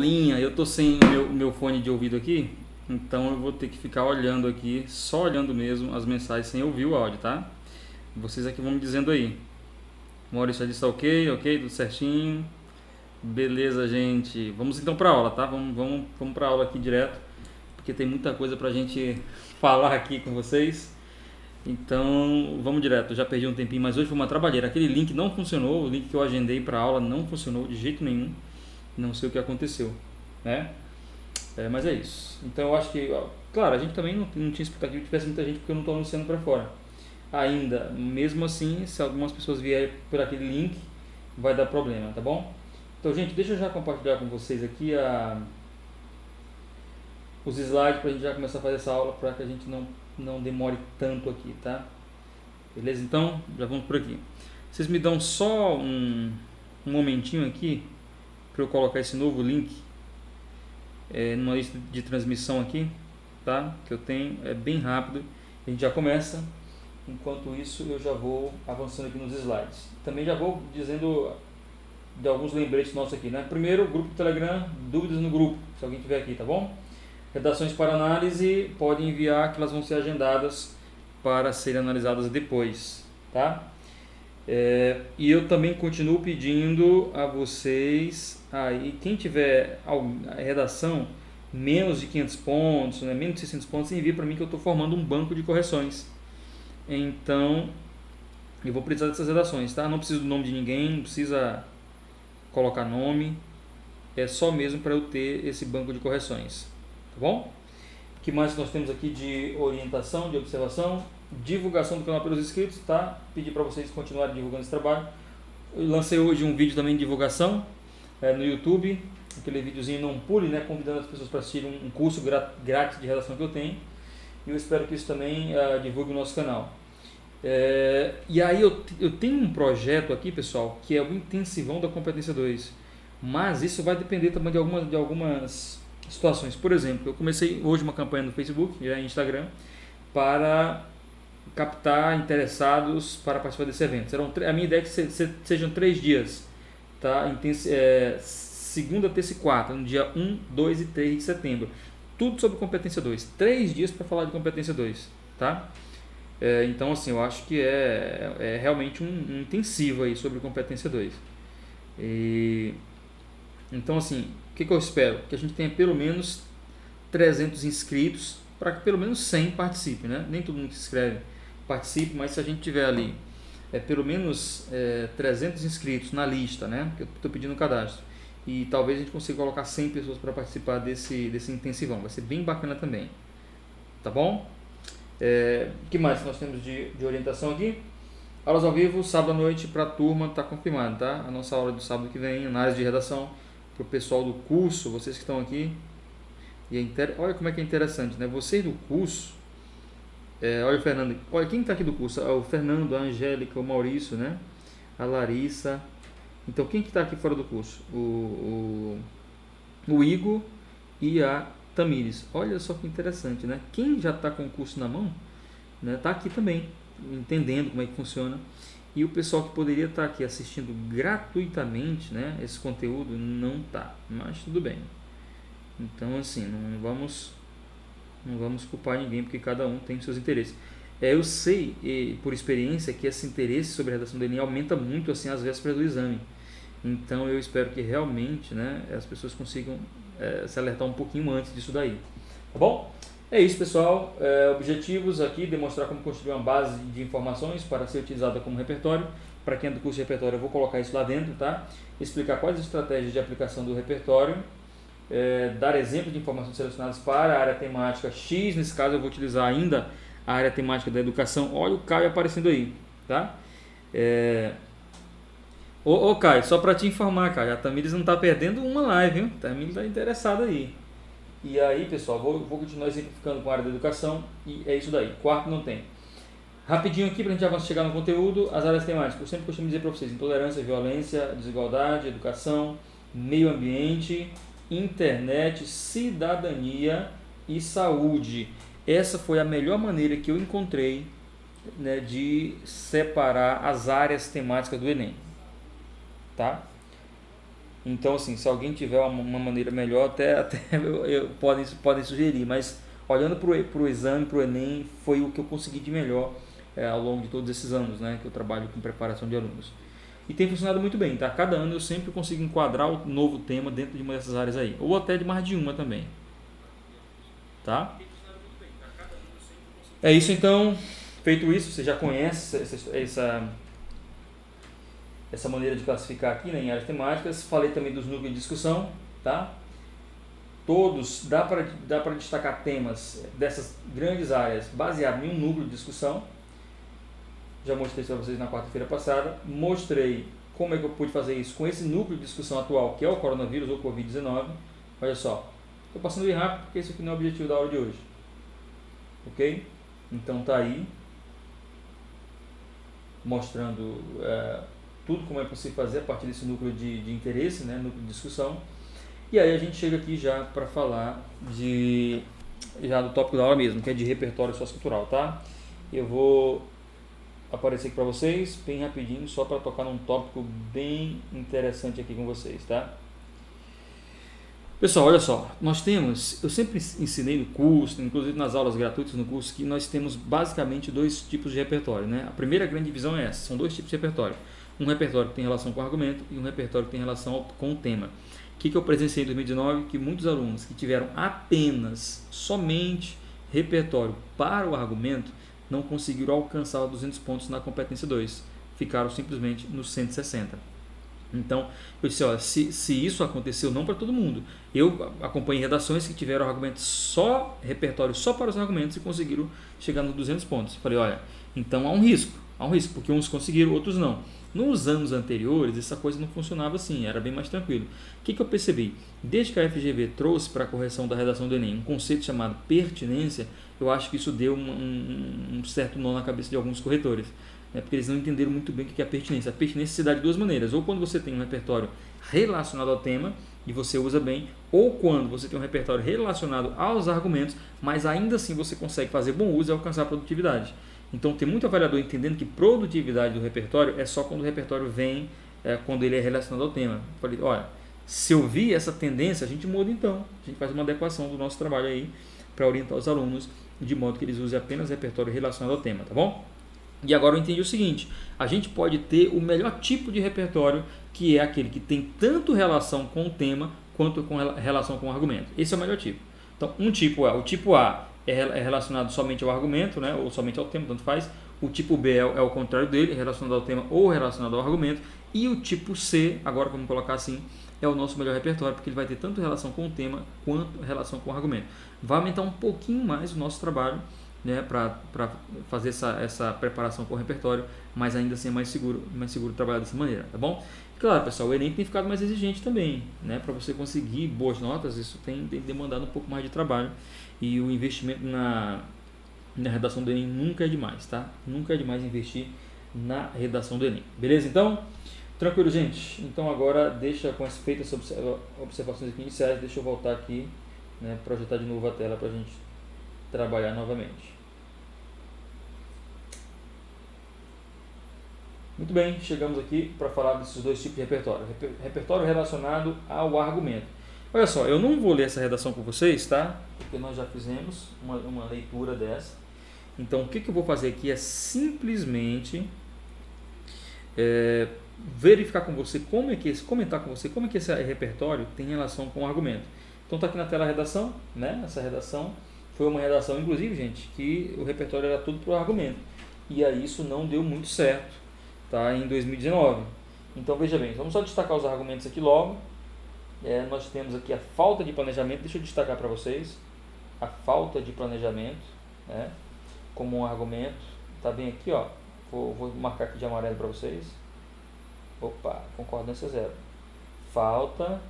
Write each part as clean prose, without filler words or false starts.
linha, eu tô sem o meu fone de ouvido aqui, então eu vou ter que ficar olhando aqui, só olhando mesmo as mensagens sem ouvir o áudio, tá? Vocês aqui vão me dizendo aí. Maurício já disse ok, ok, tudo certinho. Beleza, gente. Vamos então pra aula, tá? Vamos pra aula aqui direto, porque tem muita coisa pra gente falar aqui com vocês. Então, vamos direto. Eu já perdi um tempinho, mas hoje foi uma trabalheira. Aquele link não funcionou, o link que eu agendei pra aula não funcionou de jeito nenhum. Não sei o que aconteceu, né? Mas é isso. Então eu acho que, ó, claro, a gente também não tinha expectativa que tivesse muita gente porque eu não estou anunciando para fora. Ainda, mesmo assim, se algumas pessoas vierem por aquele link, vai dar problema, tá bom? Então, gente, deixa eu já compartilhar com vocês aqui os slides para a gente já começar a fazer essa aula para que a gente não demore tanto aqui, tá? Beleza? Então, já vamos por aqui. Vocês me dão só um momentinho aqui para eu colocar esse novo link numa lista de transmissão aqui, tá? Que eu tenho, é bem rápido. A gente já começa. Enquanto isso, eu já vou avançando aqui nos slides. Também já vou dizendo de alguns lembretes nossos aqui, né? Primeiro, grupo do Telegram, dúvidas no grupo, se alguém tiver aqui, tá bom? Redações para análise, pode enviar que elas vão ser agendadas para serem analisadas depois, tá? E eu também continuo pedindo a vocês, aí quem tiver a redação menos de 500 pontos, né, menos de 600 pontos, envia para mim que eu estou formando um banco de correções. Então, eu vou precisar dessas redações, tá? Não preciso do nome de ninguém, não precisa colocar nome, é só mesmo para eu ter esse banco de correções, tá bom? O que mais nós temos aqui de orientação, de observação? Divulgação do canal pelos inscritos, tá? Pedir para vocês continuarem divulgando esse trabalho. Eu lancei hoje um vídeo também de divulgação no YouTube, aquele videozinho Não Pule, né? Convidando as pessoas para assistir um curso grátis de redação que eu tenho. E eu espero que isso também divulgue o nosso canal. E aí eu tenho um projeto aqui, pessoal, que é o Intensivão da Competência 2. Mas isso vai depender também de algumas situações. Por exemplo, eu comecei hoje uma campanha no Facebook e no Instagram para captar interessados para participar desse evento. A minha ideia é que sejam 3 dias, tá? Segunda, terça e quarta, no dia 1, 2 e 3 de setembro. Tudo sobre competência 2. 3 dias para falar de competência 2, tá? Então, assim, eu acho que é realmente um intensivo aí sobre competência 2. Então, assim, o que eu espero? Que a gente tenha pelo menos 300 inscritos para que pelo menos 100 participem, né? Nem todo mundo que se inscreve participe, mas se a gente tiver ali pelo menos 300 inscritos na lista, né? Que eu estou pedindo o cadastro, e talvez a gente consiga colocar 100 pessoas para participar desse intensivão, vai ser bem bacana também, tá bom? O que mais nós temos de orientação aqui? Aulas ao vivo, sábado à noite para a turma, está confirmado, tá? A nossa aula do sábado que vem, análise de redação, para o pessoal do curso, vocês que estão aqui. E olha como é que é interessante, né? Vocês do curso, olha o Fernando, olha quem está aqui do curso, o Fernando, a Angélica, o Maurício, né? A Larissa. Então quem que está aqui fora do curso? O Igor e a Tamires. Olha só que interessante, né? Quem já está com o curso na mão, né, está aqui também, entendendo como é que funciona. E o pessoal que poderia estar aqui assistindo gratuitamente, né, esse conteúdo não está, mas tudo bem. Então, assim, não vamos culpar ninguém, porque cada um tem seus interesses. Eu sei, por experiência, que esse interesse sobre a redação do Enem aumenta muito assim às vésperas do exame. Então, eu espero que realmente, né, as pessoas consigam se alertar um pouquinho antes disso daí. Tá bom? É isso, pessoal. Objetivos aqui, demonstrar como construir uma base de informações para ser utilizada como repertório. Para quem é do curso de repertório, eu vou colocar isso lá dentro, tá? Explicar quais as estratégias de aplicação do repertório. Dar exemplos de informações selecionadas para a área temática X. Nesse caso, eu vou utilizar ainda a área temática da educação. Olha o Caio aparecendo aí, tá? Ô Caio, só para te informar, Caio, a Tamires não está perdendo uma live, hein? A Tamires está interessada aí. E aí, pessoal, vou continuar exemplificando com a área da educação e é isso daí. Quarto não tem. Rapidinho aqui para a gente chegar no conteúdo, as áreas temáticas. Eu sempre costumo dizer para vocês: intolerância, violência, desigualdade, educação, meio ambiente, internet, cidadania e saúde. Essa foi a melhor maneira que eu encontrei, né, de separar as áreas temáticas do Enem. Tá? Então, assim, se alguém tiver uma maneira melhor, até podem sugerir, mas olhando para o exame, para o Enem, foi o que eu consegui de melhor ao longo de todos esses anos, né, que eu trabalho com preparação de alunos. E tem funcionado muito bem, tá? Cada ano eu sempre consigo enquadrar o novo tema dentro de uma dessas áreas aí, ou até de mais de uma também, tá? É isso então. Feito isso, você já conhece essa maneira de classificar aqui, né, em áreas temáticas. Falei também dos núcleos de discussão, tá? Todos, dá para destacar temas dessas grandes áreas baseado em um núcleo de discussão. Já mostrei isso para vocês na quarta-feira passada. Mostrei como é que eu pude fazer isso com esse núcleo de discussão atual, que é o coronavírus ou Covid-19. Olha só, estou passando bem rápido porque esse aqui não é o objetivo da aula de hoje. Ok? Então tá aí, mostrando tudo como é possível fazer a partir desse núcleo de interesse, né, núcleo de discussão. E aí a gente chega aqui já para falar já do tópico da aula mesmo, que é de repertório sociocultural, tá? Eu vou aparecer aqui para vocês bem rapidinho, só para tocar num tópico bem interessante aqui com vocês, tá? Pessoal, olha só, eu sempre ensinei no curso, inclusive nas aulas gratuitas no curso, que nós temos basicamente dois tipos de repertório, né? A primeira grande divisão é essa, são dois tipos de repertório. Um repertório que tem relação com o argumento e um repertório que tem relação com o tema. O que eu presenciei em 2019? Que muitos alunos que tiveram somente repertório para o argumento, não conseguiram alcançar os 200 pontos na competência 2, ficaram simplesmente nos 160. Então, eu disse, olha, se isso aconteceu, não para todo mundo. Eu acompanhei redações que tiveram repertório só para os argumentos e conseguiram chegar nos 200 pontos. Falei, olha, então há um risco, porque uns conseguiram, outros não. Nos anos anteriores, essa coisa não funcionava assim, era bem mais tranquilo. O que eu percebi? Desde que a FGV trouxe para a correção da redação do Enem um conceito chamado pertinência, eu acho que isso deu um certo nó na cabeça de alguns corretores. Porque eles não entenderam muito bem o que é a pertinência. A pertinência se dá de duas maneiras, ou quando você tem um repertório relacionado ao tema e você usa bem, ou quando você tem um repertório relacionado aos argumentos, mas ainda assim você consegue fazer bom uso e alcançar a produtividade. Então tem muito avaliador entendendo que produtividade do repertório é só quando o repertório vem, quando ele é relacionado ao tema. Eu falei, olha, se eu vi essa tendência, a gente muda então, a gente faz uma adequação do nosso trabalho aí para orientar os alunos de modo que eles usem apenas repertório relacionado ao tema, tá bom? E agora eu entendi o seguinte, a gente pode ter o melhor tipo de repertório, que é aquele que tem tanto relação com o tema, quanto com relação com o argumento. Esse é o melhor tipo. Então, o tipo A é relacionado somente ao argumento, né, ou somente ao tema, tanto faz. O tipo B é o contrário dele, relacionado ao tema ou relacionado ao argumento. E o tipo C, agora vamos colocar assim, é o nosso melhor repertório, porque ele vai ter tanto relação com o tema, quanto relação com o argumento. Vai aumentar um pouquinho mais o nosso trabalho, né, para fazer essa preparação com o repertório, mas ainda assim é mais seguro trabalhar dessa maneira, tá bom? Claro, pessoal, o Enem tem ficado mais exigente também, né, para você conseguir boas notas, isso tem demandado um pouco mais de trabalho, e o investimento na redação do Enem nunca é demais, tá? Nunca é demais investir na redação do Enem, beleza? Então, tranquilo, gente? Então agora deixa com feitas essas observações aqui iniciais, deixa eu voltar aqui, né, projetar de novo a tela para a gente trabalhar novamente. Muito bem, chegamos aqui para falar desses dois tipos de repertório. Repertório relacionado ao argumento. Olha só, eu não vou ler essa redação com vocês, tá? Porque nós já fizemos uma leitura dessa. Então, o que eu vou fazer aqui é simplesmente verificar com você comentar com você como é que esse repertório tem relação com o argumento. Então, está aqui na tela a redação, né? Essa redação foi uma redação, inclusive, gente, que o repertório era tudo para o argumento. E aí isso não deu muito certo, tá, em 2019. Então, veja bem, vamos só destacar os argumentos aqui logo. Nós temos aqui a falta de planejamento. Deixa eu destacar para vocês a falta de planejamento, né, como um argumento. Está bem aqui, ó. Vou marcar aqui de amarelo para vocês. Opa, concordância zero. Falta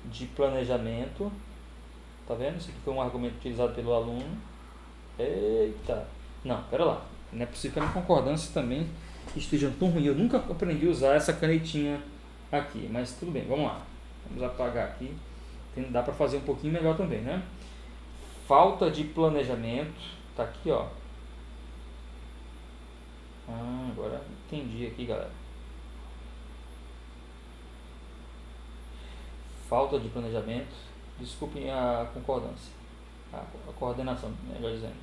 de planejamento. Tá vendo? Isso aqui foi um argumento utilizado pelo aluno. Eita! Não, pera lá. Não é possível que a minha concordância também esteja tão ruim. Eu nunca aprendi a usar essa canetinha aqui, mas tudo bem, vamos lá. Vamos apagar aqui. Dá para fazer um pouquinho melhor também, né? Falta de planejamento. Tá aqui, ó. Agora entendi aqui, galera. falta de planejamento, desculpem a concordância, a coordenação, melhor dizendo.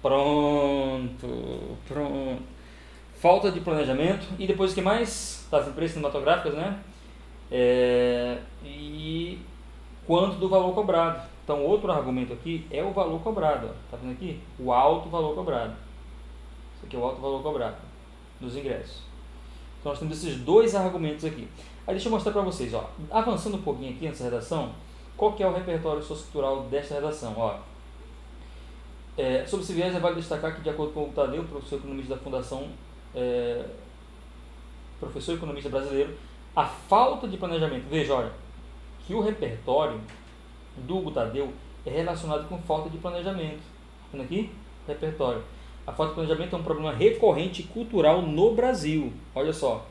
Pronto. Falta de planejamento. E depois o que mais? Das empresas cinematográficas, né? E quanto do valor cobrado. Então, outro argumento aqui é o valor cobrado. Ó. Tá vendo aqui? O alto valor cobrado. Isso aqui é o alto valor cobrado dos ingressos. Então, nós temos esses dois argumentos aqui. Aí, deixa eu mostrar para vocês. Ó. Avançando um pouquinho aqui nessa redação, qual que é o repertório sociocultural desta redação? Ó. Sobre esse viés, vale destacar que, de acordo com o Tadeu, professor economista da Fundação, professor economista brasileiro, a falta de planejamento, veja, olha, que o repertório do Hugo Tadeu é relacionado com falta de planejamento. Vendo aqui? Repertório. A falta de planejamento é um problema recorrente cultural no Brasil. Olha só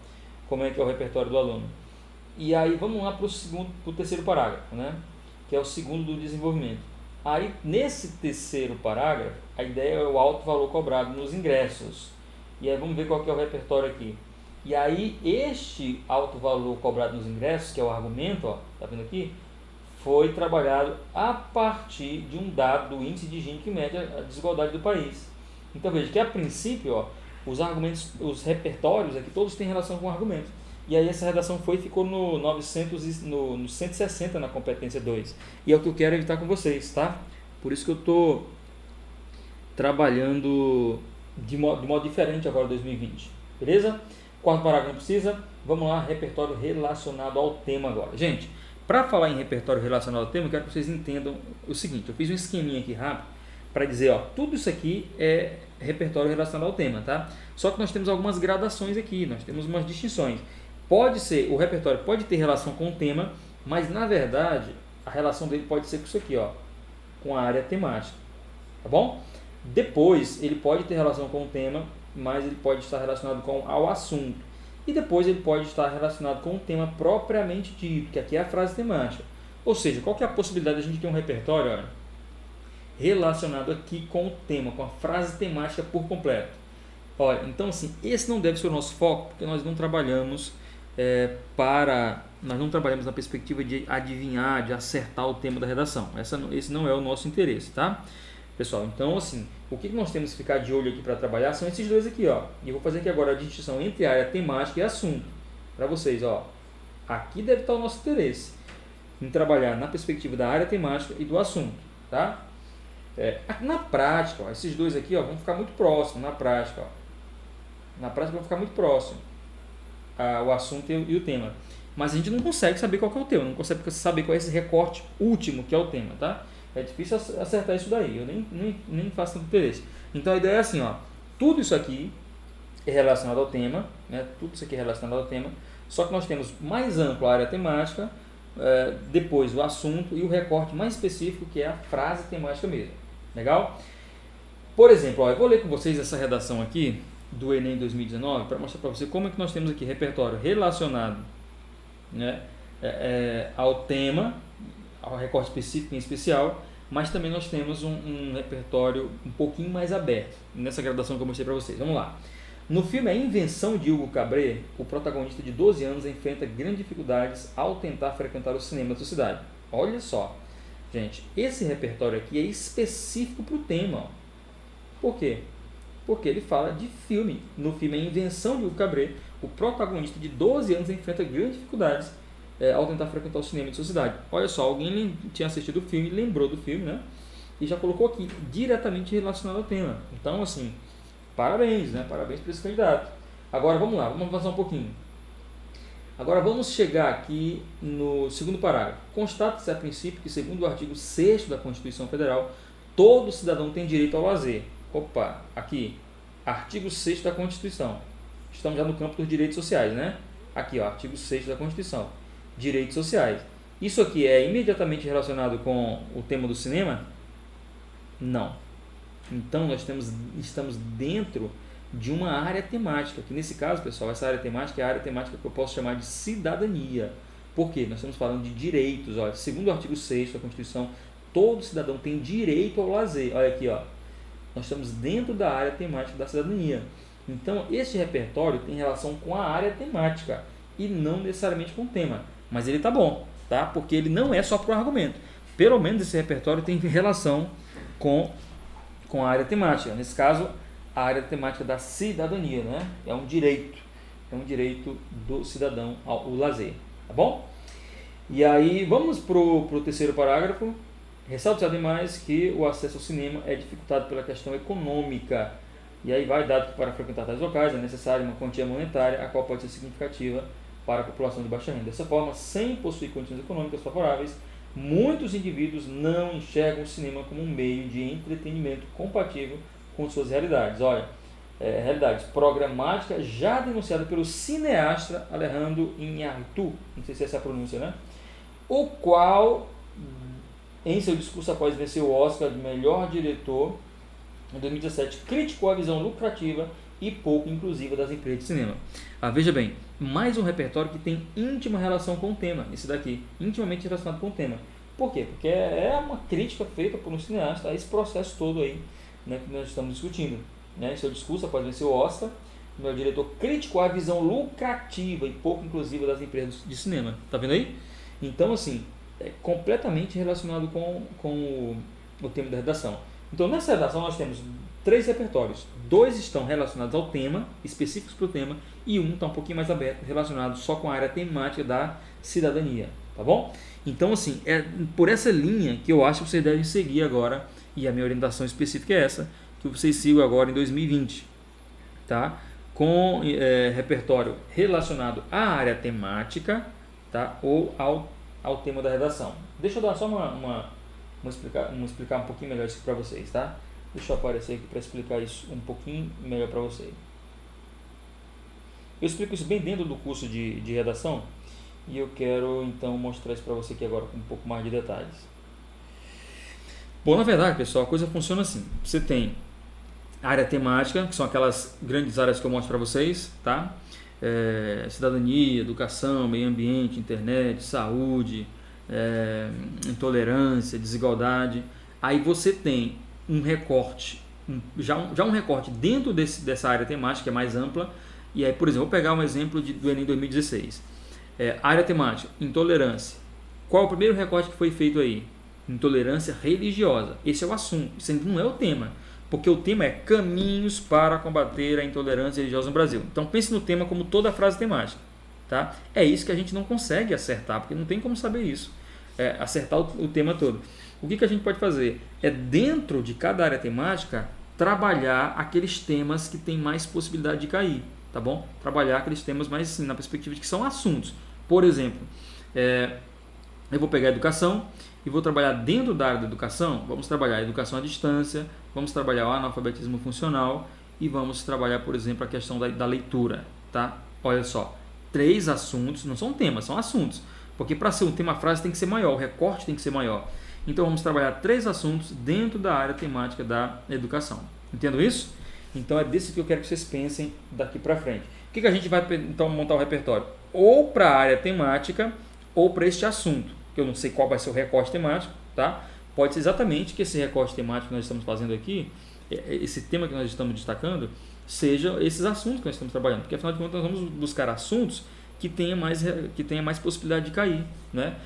como é que é o repertório do aluno. E aí vamos lá para o terceiro parágrafo, né? Que é o segundo do desenvolvimento. Aí, nesse terceiro parágrafo, a ideia é o alto valor cobrado nos ingressos. E aí vamos ver qual que é o repertório aqui. E aí, este alto valor cobrado nos ingressos, que é o argumento, ó, tá vendo aqui? Foi trabalhado a partir de um dado do índice de Gini que mede a desigualdade do país. Então, veja que a princípio, ó, os argumentos, os repertórios aqui, todos têm relação com o argumento. E aí essa redação ficou no 160 na competência 2. E é o que eu quero evitar com vocês, tá? Por isso que eu estou trabalhando de modo diferente agora em 2020. Beleza? Quarto parágrafo não precisa. Vamos lá, repertório relacionado ao tema agora. Gente, para falar em repertório relacionado ao tema, eu quero que vocês entendam o seguinte. Eu fiz um esqueminha aqui rápido para dizer, ó, tudo isso aqui é repertório relacionado ao tema, tá? Só que nós temos algumas gradações aqui, nós temos umas distinções. Pode ser, o repertório pode ter relação com o tema, mas na verdade a relação dele pode ser com isso aqui, ó, com a área temática, tá bom? Depois ele pode ter relação com o tema, mas ele pode estar relacionado ao assunto. E depois ele pode estar relacionado com o tema propriamente dito, que aqui é a frase temática. Ou seja, qual que é a possibilidade de a gente ter um repertório, olha, relacionado aqui com o tema, com a frase temática por completo? Olha, então assim, esse não deve ser o nosso foco, porque nós não trabalhamos nós não trabalhamos na perspectiva de adivinhar, de acertar o tema da redação. Esse não é o nosso interesse, tá? Pessoal, então assim, o que nós temos que ficar de olho aqui para trabalhar são esses dois aqui, ó. E eu vou fazer aqui agora a distinção entre área temática e assunto. Para vocês, ó. Aqui deve estar o nosso interesse em trabalhar na perspectiva da área temática e do assunto, tá? Na prática, ó, esses dois aqui, ó, vão ficar muito próximos na prática, ó. Na prática vão ficar muito próximos o assunto e o tema. Mas a gente não consegue saber qual que é o tema, não consegue saber qual é esse recorte último que é o tema, tá? É difícil acertar isso daí, eu nem faço tanto interesse. Então a ideia é assim, ó, tudo isso aqui é relacionado ao tema, né? Tudo isso aqui é relacionado ao tema, só que nós temos mais amplo a área temática, depois o assunto e o recorte mais específico, que é a frase temática mesmo. Legal? Por exemplo, ó, eu vou ler com vocês essa redação aqui do Enem 2019 para mostrar para você como é que nós temos aqui repertório relacionado, né, ao tema, ao recorte específico em especial, mas também nós temos um repertório um pouquinho mais aberto nessa gradação que eu mostrei para vocês. Vamos lá. No filme A Invenção de Hugo Cabret, o protagonista de 12 anos enfrenta grandes dificuldades ao tentar frequentar o cinema da sua cidade. Olha só, gente, esse repertório aqui é específico para o tema. Ó. Por quê? Porque ele fala de filme. No filme A Invenção de Hugo Cabret, o protagonista de 12 anos enfrenta grandes dificuldades ao tentar frequentar o cinema de sua cidade. Olha só, alguém tinha assistido o filme, lembrou do filme, né? E já colocou aqui, diretamente relacionado ao tema. Então, assim, parabéns, né? Parabéns para esse candidato. Agora, vamos lá, vamos avançar um pouquinho. Agora, vamos chegar aqui no segundo parágrafo. Constata-se a princípio que, segundo o artigo 6º da Constituição Federal, todo cidadão tem direito ao lazer. Opa, aqui, artigo 6º da Constituição. Estamos já no campo dos direitos sociais, né? Aqui, ó, artigo 6º da Constituição. Direitos sociais. Isso aqui é imediatamente relacionado com o tema do cinema? Não. Então, nós estamos dentro de uma área temática, que nesse caso, pessoal, essa área temática é a área temática que eu posso chamar de cidadania. Por quê? Nós estamos falando de direitos. Ó. Segundo o artigo 6º da Constituição, todo cidadão tem direito ao lazer. Olha aqui, ó. Nós estamos dentro da área temática da cidadania. Então, este repertório tem relação com a área temática e não necessariamente com o tema. Mas ele tá bom, tá? Porque ele não é só para o argumento. Pelo menos esse repertório tem relação com a área temática. Nesse caso, a área temática da cidadania, né? É um direito do cidadão ao lazer, tá bom? E aí, vamos pro terceiro parágrafo. Ressalta ademais que o acesso ao cinema é dificultado pela questão econômica. E aí vai dado que para frequentar tais locais é necessária uma quantia monetária, a qual pode ser significativa para a população de baixa renda. Dessa forma, sem possuir condições econômicas favoráveis, muitos indivíduos não enxergam o cinema como um meio de entretenimento compatível com suas realidades. Olha, realidades programática já denunciada pelo cineasta Alejandro Iñárritu, não sei se é essa a pronúncia, né? O qual, em seu discurso após vencer o Oscar de melhor diretor em 2017, criticou a visão lucrativa e pouco inclusiva das empresas de cinema. Veja bem, mais um repertório que tem íntima relação com o tema, esse daqui, intimamente relacionado com o tema. Por quê? Porque é uma crítica feita por um cineasta a esse processo todo aí, né, que nós estamos discutindo. Né? Em seu discurso após vencer o Oscar, o meu diretor criticou a visão lucrativa e pouco inclusiva das empresas de cinema. Tá vendo aí? Então, assim, é completamente relacionado com o tema da redação. Então, nessa redação nós temos 3 repertórios. 2 estão relacionados ao tema, específicos para o tema, e um está um pouquinho mais aberto, relacionado só com a área temática da cidadania. Tá bom? Então, assim, é por essa linha que eu acho que vocês devem seguir agora, e a minha orientação específica é essa, que vocês sigam agora em 2020. Tá? Com repertório relacionado à área temática, tá? Ou ao tema da redação. Deixa eu dar só explicar um pouquinho melhor isso para vocês, tá? Deixa eu aparecer aqui para explicar isso um pouquinho melhor para vocês. Eu explico isso bem dentro do curso de redação e eu quero então mostrar isso para você aqui agora com um pouco mais de detalhes. Bom, na verdade, pessoal, a coisa funciona assim. Você tem área temática, que são aquelas grandes áreas que eu mostro para vocês, tá? Cidadania, educação, meio ambiente, internet, saúde, intolerância, desigualdade. Aí você tem um recorte, já um recorte dentro dessa área temática, que é mais ampla. E aí, por exemplo, vou pegar um exemplo do Enem 2016. Área temática, intolerância. Qual é o primeiro recorte que foi feito aí? Intolerância religiosa. Esse é o assunto, isso não é o tema. Porque o tema é caminhos para combater a intolerância religiosa no Brasil. Então pense no tema como toda a frase temática. Tá? É isso que a gente não consegue acertar, porque não tem como saber isso. Acertar o tema todo. O que a gente pode fazer? É dentro de cada área temática, trabalhar aqueles temas que tem mais possibilidade de cair. Tá bom? Trabalhar aqueles temas mais assim, na perspectiva de que são assuntos. Por exemplo, eu vou pegar a educação e vou trabalhar dentro da área da educação. Vamos trabalhar a educação à distância, vamos trabalhar o analfabetismo funcional e vamos trabalhar, por exemplo, a questão da leitura. Tá? Olha só, 3 assuntos, não são temas, são assuntos. Porque para ser um tema, a frase tem que ser maior, o recorte tem que ser maior. Então vamos trabalhar 3 assuntos dentro da área temática da educação. Entendo isso? Então é desse que eu quero que vocês pensem daqui para frente. O que a gente vai então montar o repertório? Ou para a área temática ou para este assunto, que eu não sei qual vai ser o recorte temático, tá? Pode ser exatamente que esse recorte temático que nós estamos fazendo aqui, esse tema que nós estamos destacando, seja esses assuntos que nós estamos trabalhando, porque afinal de contas nós vamos buscar assuntos que tenha mais possibilidade de cair, né?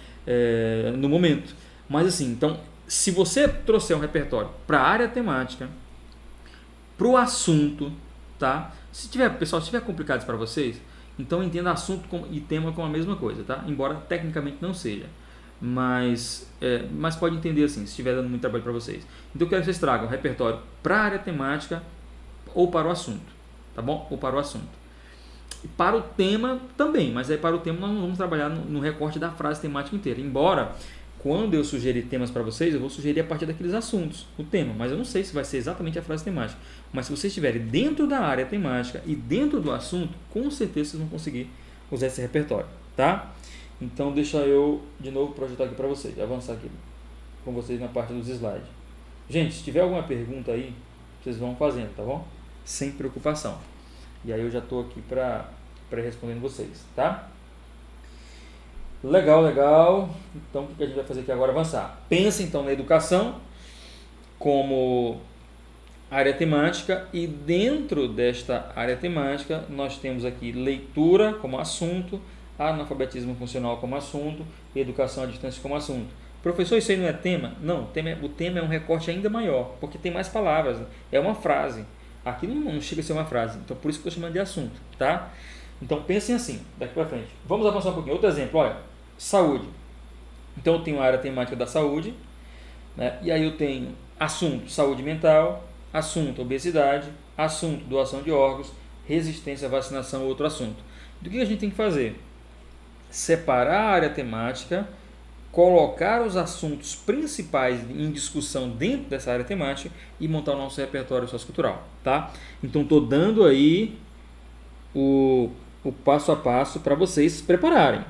No momento. Mas assim, então, se você trouxer um repertório para a área temática, para o assunto, tá? Se tiver complicado para vocês, então entenda assunto e tema como a mesma coisa, tá? Embora tecnicamente não seja. Mas pode entender assim, se estiver dando muito trabalho para vocês. Então eu quero que vocês tragam um repertório para a área temática ou para o assunto, tá bom? Ou para o assunto. E para o tema também, mas aí para o tema nós não vamos trabalhar no recorte da frase temática inteira. Embora, quando eu sugerir temas para vocês, eu vou sugerir a partir daqueles assuntos, o tema. Mas eu não sei se vai ser exatamente a frase temática. Mas se vocês estiverem dentro da área temática e dentro do assunto, com certeza vocês vão conseguir usar esse repertório, tá? Então deixa eu de novo projetar aqui para vocês, avançar aqui com vocês na parte dos slides. Gente, se tiver alguma pergunta aí, vocês vão fazendo, tá bom? Sem preocupação. E aí eu já estou aqui para respondendo vocês, tá? Legal. Então o que a gente vai fazer aqui agora? Avançar. Pensa então na educação como área temática, e dentro desta área temática nós temos aqui leitura como assunto, analfabetismo funcional como assunto, educação à distância como assunto. Professor, isso aí não é tema? Não, o tema é um recorte ainda maior, porque tem mais palavras, é uma frase. Aqui não chega a ser uma frase, então por isso que eu estou chamando de assunto, tá? Então pensem assim, daqui para frente. Vamos avançar um pouquinho. Outro exemplo, olha, saúde. Então eu tenho a área temática da saúde, né? E aí eu tenho assunto saúde mental, assunto obesidade, assunto doação de órgãos, resistência à vacinação, outro assunto. Do que a gente tem que fazer? Separar a área temática, colocar os assuntos principais em discussão dentro dessa área temática e montar o nosso repertório sociocultural, tá? Então estou dando aí o passo a passo para vocês se prepararem.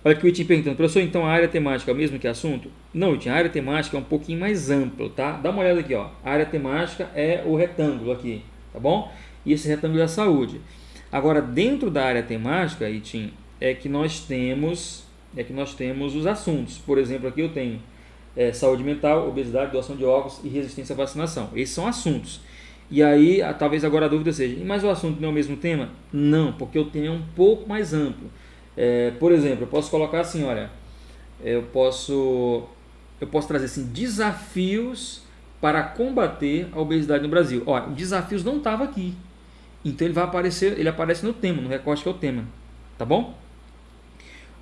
Olha que o Itim perguntando, professor, então a área temática é o mesmo que assunto? Não, Itim, a área temática é um pouquinho mais ampla, tá? Dá uma olhada aqui, ó. A área temática é o retângulo aqui, tá bom? E esse retângulo é a saúde. Agora, dentro da área temática, Itim, é que nós temos os assuntos. Por exemplo, aqui eu tenho saúde mental, obesidade, doação de órgãos e resistência à vacinação. Esses são assuntos. E aí, talvez agora a dúvida seja, mas o assunto não é o mesmo tema? Não, porque o tema é um pouco mais amplo. Por exemplo, eu posso colocar assim, olha, eu posso trazer assim, desafios para combater a obesidade no Brasil. Olha, desafios não estava aqui. Então ele aparece no tema, no recorte que é o tema. Tá bom?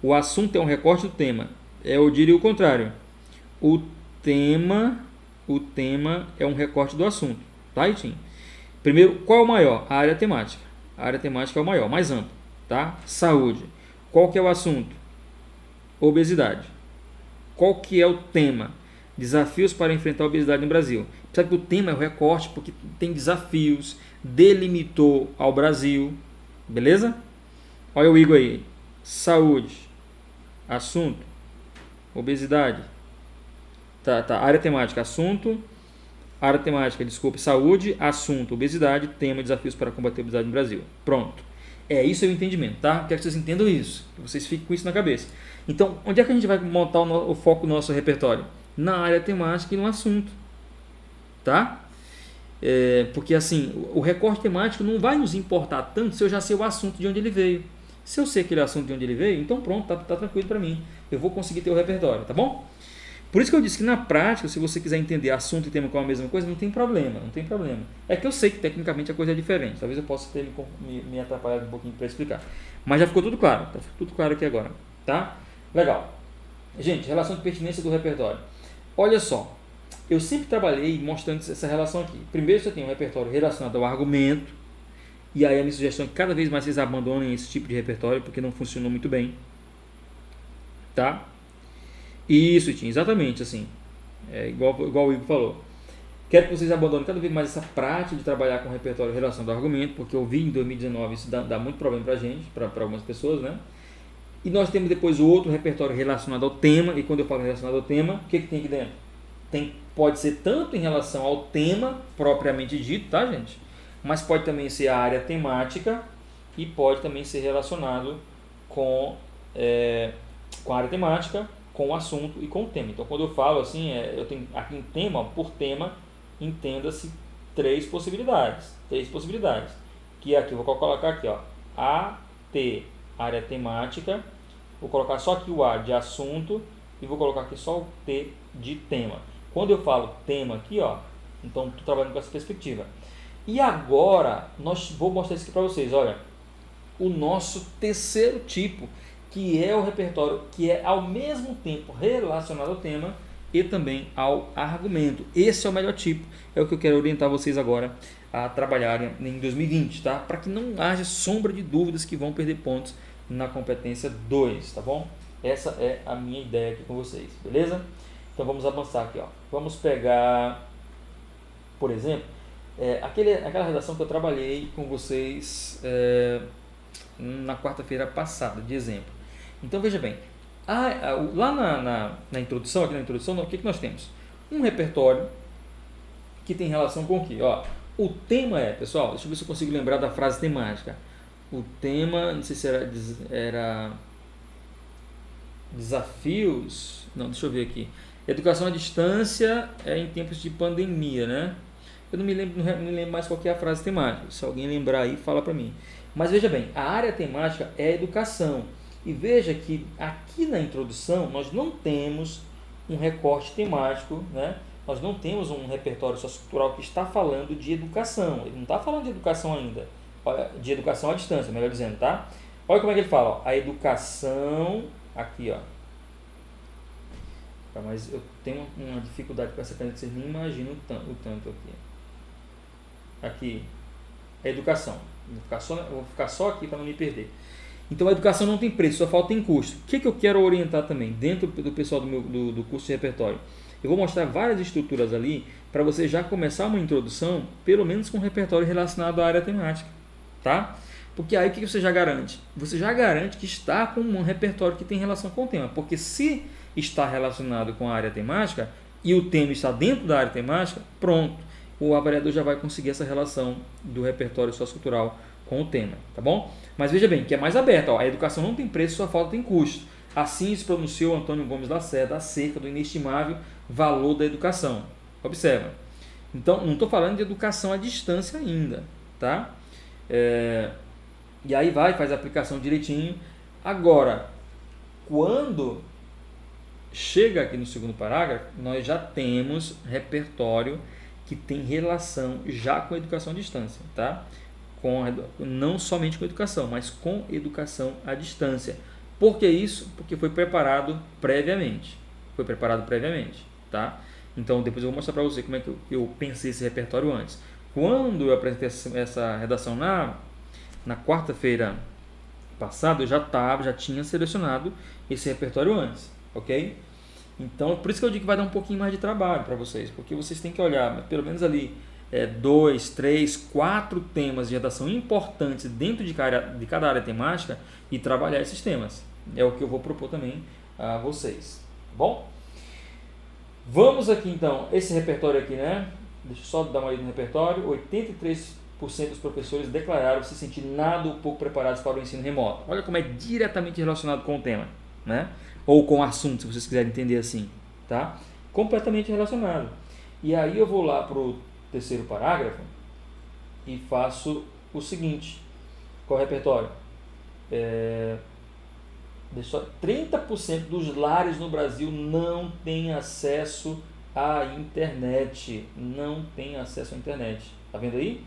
O assunto é um recorte do tema. Eu diria o contrário. O tema é um recorte do assunto. Tá, Itim? Primeiro, qual é o maior? A área temática. A área temática é o maior, mais amplo. Tá? Saúde. Qual que é o assunto? Obesidade. Qual que é o tema? Desafios para enfrentar a obesidade no Brasil. Sabe que o tema é o recorte porque tem desafios, delimitou ao Brasil. Beleza? Olha o Igor aí. Saúde. Assunto. Obesidade. Tá. Área temática. Assunto. Área temática, desculpe. Saúde. Assunto. Obesidade. Tema. Desafios para combater a obesidade no Brasil. Pronto. Isso é o entendimento, tá? Quero que vocês entendam isso. Que vocês fiquem com isso na cabeça. Então, onde é que a gente vai montar o foco do nosso repertório? Na área temática e no assunto. Tá? Porque assim, o recorte temático não vai nos importar tanto se eu já sei o assunto de onde ele veio. Se eu sei aquele assunto de onde ele veio, então pronto, tá tranquilo para mim. Eu vou conseguir ter o repertório, tá bom? Por isso que eu disse que na prática, se você quiser entender assunto e tema como a mesma coisa, não tem problema. É que eu sei que tecnicamente a coisa é diferente. Talvez eu possa ter me atrapalhado um pouquinho para explicar. Mas já ficou tudo claro. Tá tudo claro aqui agora, tá? Legal. Gente, relação de pertinência do repertório. Olha só, eu sempre trabalhei mostrando essa relação aqui. Primeiro você tem um repertório relacionado ao argumento, e aí a minha sugestão é que cada vez mais vocês abandonem esse tipo de repertório, porque não funcionou muito bem. Tá? Isso, Tim, exatamente assim. Igual o Igor falou. Quero que vocês abandonem cada vez mais essa prática de trabalhar com repertório relacionado ao argumento, porque eu vi em 2019 isso dá muito problema pra gente, para algumas pessoas, né? E nós temos depois o outro repertório relacionado ao tema, e quando eu falo relacionado ao tema, o que tem aqui dentro? Pode ser tanto em relação ao tema propriamente dito, tá, gente? Mas pode também ser a área temática e pode também ser relacionado com a área temática, com o assunto e com o tema. Então, quando eu falo assim, eu tenho aqui em tema, por tema, entenda-se três possibilidades. Que aqui, eu vou colocar aqui, ó, AT, área temática, vou colocar só aqui o A de assunto e vou colocar aqui só o T de tema. Quando eu falo tema aqui, ó, então estou trabalhando com essa perspectiva. E agora, vou mostrar isso aqui para vocês, olha, o nosso terceiro tipo, que é o repertório, que é ao mesmo tempo relacionado ao tema e também ao argumento. Esse é o melhor tipo, é o que eu quero orientar vocês agora a trabalharem em 2020, tá? Para que não haja sombra de dúvidas que vão perder pontos na competência 2, tá bom? Essa é a minha ideia aqui com vocês, beleza? Então vamos avançar aqui, ó. Vamos pegar, por exemplo, aquela redação que eu trabalhei com vocês na quarta-feira passada, de exemplo. Então veja bem, lá na introdução, aqui na introdução, o que nós temos? Um repertório que tem relação com o quê? Ó, o tema pessoal, deixa eu ver se eu consigo lembrar da frase temática. O tema, não sei se era desafios, não, deixa eu ver aqui. Educação à distância é em tempos de pandemia, né? Eu não me lembro mais qual que é a frase temática. Se alguém lembrar aí, fala para mim. Mas veja bem, a área temática é a educação. E veja que aqui na introdução nós não temos um recorte temático, né? Nós não temos um repertório sociocultural que está falando de educação. Ele não está falando de educação ainda, de educação à distância, melhor dizendo, tá? Olha como é que ele fala, ó, a educação, aqui, ó. Mas eu tenho uma dificuldade com essa caneta, vocês nem imaginam o tanto aqui. Aqui, a educação. Vou ficar só aqui para não me perder. Então a educação não tem preço, só falta em custo. O que eu quero orientar também dentro do pessoal do curso de repertório? Eu vou mostrar várias estruturas ali para você já começar uma introdução, pelo menos com um repertório relacionado à área temática, tá? Porque aí o que você já garante? Você já garante que está com um repertório que tem relação com o tema, porque se está relacionado com a área temática e o tema está dentro da área temática, pronto, o avaliador já vai conseguir essa relação do repertório sociocultural com o tema, tá bom? Mas veja bem, que é mais aberto, ó, a educação não tem preço, só falta tem custo. Assim se pronunciou Antônio Gomes Lacerda acerca do inestimável valor da educação. Observa. Então, não estou falando de educação à distância ainda, tá? E aí faz a aplicação direitinho. Agora, quando chega aqui no segundo parágrafo, nós já temos repertório que tem relação já com a educação à distância, tá? Não somente com educação, mas com educação à distância. Por que isso? Porque foi preparado previamente. Tá? Então, depois eu vou mostrar para você como é que eu pensei esse repertório antes. Quando eu apresentei essa redação na quarta-feira passada, eu já tinha selecionado esse repertório antes, ok? Então, por isso que eu digo que vai dar um pouquinho mais de trabalho para vocês, porque vocês têm que olhar, pelo menos ali, 2, 3, 4 temas de redação importantes dentro de cada área temática e trabalhar esses temas. É o que eu vou propor também a vocês. Tá bom? Vamos aqui então, esse repertório aqui, né? Deixa eu só dar uma olhada no repertório. 83% dos professores declararam se sentir nada ou pouco preparados para o ensino remoto. Olha como é diretamente relacionado com o tema, né? Ou com o assunto, se vocês quiserem entender assim, tá? Completamente relacionado. E aí eu vou lá para o terceiro parágrafo e faço o seguinte. Qual é o repertório? 30% dos lares no Brasil não têm acesso à internet. Tá vendo aí?